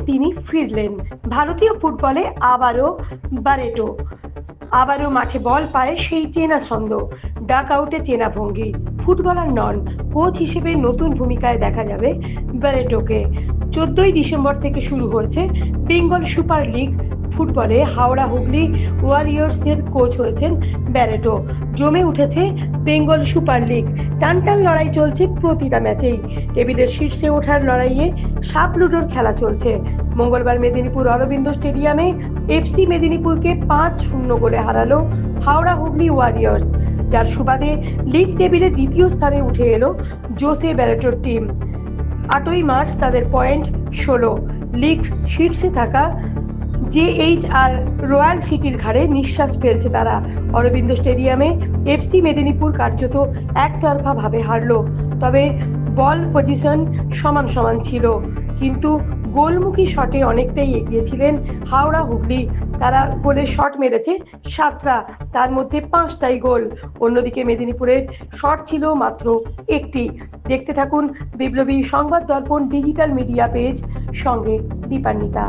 তিনি ফিরলেন। ভারতীয় ফুটবলে আবারও মাঠে বল পায় সেই চেনা ছন্দ, ডাক আউটে চেনা ভঙ্গি। ফুটবলার নন, কোচ হিসেবে নতুন ভূমিকায় দেখা যাবে ব্যারেটোকে। 14ই ডিসেম্বর থেকে শুরু হয়েছে বেঙ্গল সুপার লিগ ফুটবলে। হাওড়া হুগলি ওয়ারিয়র্সের কোচ হয়েছেন ব্যারেটো। জমে উঠেছে বেঙ্গল সুপার লিগ। টানটান লড়াই চলছে প্রতিটা ম্যাচেই। টেবিলের শীর্ষে ওঠার লড়াইয়ে সাপ লুডোর খেলা চলছে। মঙ্গলবার মেদিনীপুর অরবিন্দ স্টেডিয়ামে এফসি মেদিনীপুরকে 5-0 গোলে হারালো হাওড়া হুগলি ওয়ারিয়র্স, যার সুবাদে লিগ টেবিলে দ্বিতীয় স্থানে উঠে এলো জোসে ব্যারেটোর টিম। 8ই মার্চ তাদের পয়েন্ট 16। লিগ শীর্ষে থাকা জেএইচআর রয়্যাল সিটির ঘাড়ে নিঃশ্বাস ফেলছে তারা। অরবিন্দ স্টেডিয়ামে এফসি মেদিনীপুর কার্যত একতরফা ভাবে হারলো। তবে বল পজিশন সমান সমান ছিল, কিন্তু গোলমুখী শটে অনেকটাই এগিয়ে ছিলেন হাওড়া হুগলি। তারা গোলে শট মেরেছে 7টা, তার মধ্যে 5টাই গোল। অন্যদিকে মেদিনীপুরের শট ছিল মাত্র 1টি। দেখতে থাকুন বিপ্লবী সংবাদ দর্পণ ডিজিটাল মিডিয়া পেজ, সঙ্গে দীপান্বিতা।